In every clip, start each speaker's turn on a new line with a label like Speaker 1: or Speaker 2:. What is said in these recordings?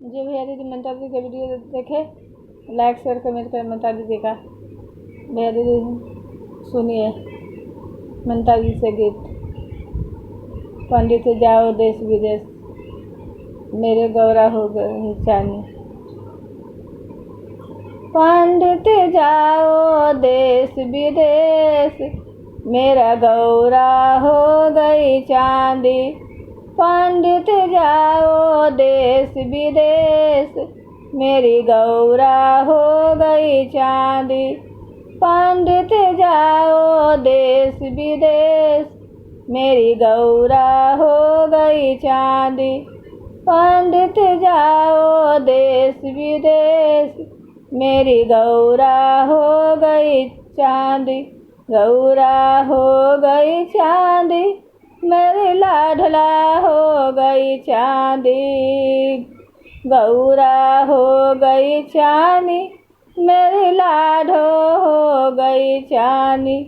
Speaker 1: जी भैया दीदी ममता दीदी का वीडियो देखे, लाइक शेयर कमेंट करें ममता दीदी का। भैया दीदी सुनिए ममता दीदी से गीत। पंडित जाओ देश विदेश, मेरे गौरा हो गई चानी। पंडित जाओ देश विदेश, मेरा गौरा हो गई चांदी। पंडित जाओ देश विदेश, मेरी गौरा हो गई चांदी। पंडित जाओ देश विदेश, मेरी गौरा हो गई चांदी। पंडित जाओ देश विदेश, मेरी गौरा हो गई चांदी। गौरा हो गई चांदी, मेरी लाडला हो गई चांदी। गौरा हो गई चांदी, मेरी लाडो हो गई चांदी।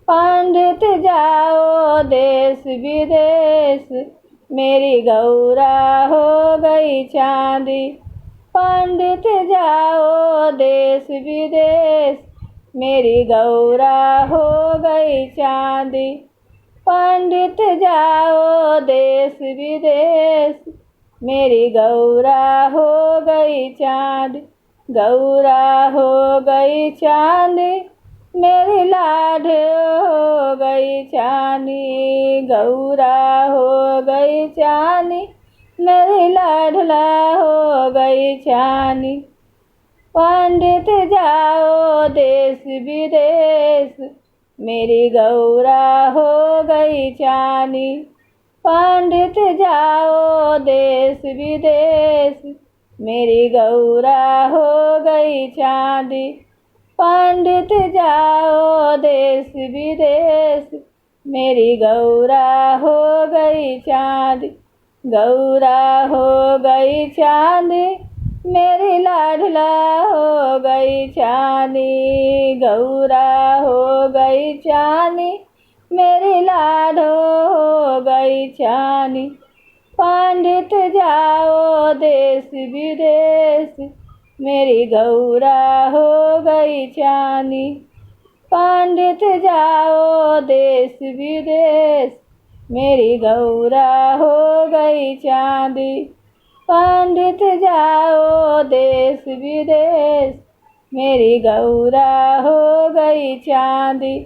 Speaker 1: पंडित जाओ देश विदेश, मेरी गौरा हो गई चांदी। पंडित जाओ देश विदेश, मेरी गौरा हो गई चांदी। पंडित जाओ देश विदेश, मेरी गौरा हो गई चांदी। गौरा हो गई चांदी, मेरी लाड हो गई चांदी। गौरा हो गई चांदी, मेरी लाडला हो गई चांदी। पंडित जाओ देश विदेश, मेरी गौरा हो गई चांदी। पंडित जाओ देश विदेश, मेरी गौरा हो गई चांदी। पंडित जाओ देश विदेश, मेरी गौरा हो गई चांदी। गौरा हो गई चांदी, मेरी लाडला हो गई चांदी। गौरा हो गई चांदी, मेरी लाडो हो गई चांदी। पंडित जाओ देश विदेश, मेरी गौरा हो गई चांदी। पंडित जाओ देश विदेश, मेरी गौरा हो गई चांदी। पंडित जाओ देश विदेश, मेरी गौरा हो गई चांदी।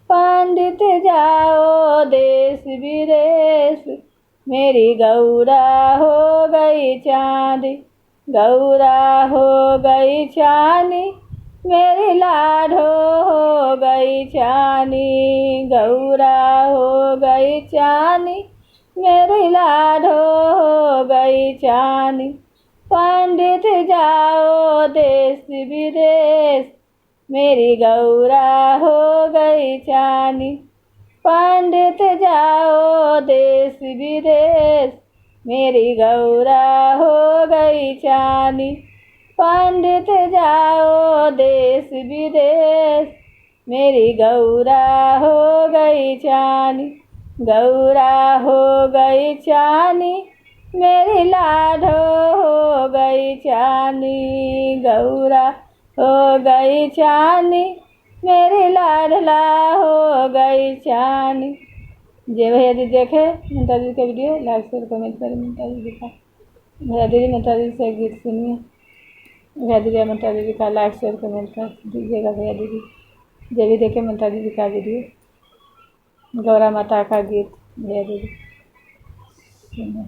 Speaker 1: पंडित जाओ देश विदेश, मेरी गौरा हो गई चांदी। गौरा हो गई चांदी, मेरी लाडो हो गई चांदी। गौरा हो गई चांदी, मेरी लाडो हो गई चांदी। पंडित जाओ देश विदेश, मेरी गौरा हो गई चांदी। पंडित जाओ देश विदेश, मेरी गौरा हो गई चांदी। पंडित जाओ देश विदेश, मेरी गौरा हो गई चांदी। गौरा हो गई चांदी, मेरी लाडो हो गई चांदी। गौरा हो गई चांदी, मेरी लाडला हो गई चांदी। जय भैया दीदी देखे ममता दीदी का वीडियो, लाइक शेयर कमेंट करें ममता दीदी का। भैया दीदी ममता दीदी से गीत सुनिए। भैया दीदी ममता दीदी का लाइक शेयर कमेंट कर दीजिएगा। भैया दीदी जब भी देखे ममता दीदी का वीडियो, गौरा माता का गीत भैया दीदी सुनिए।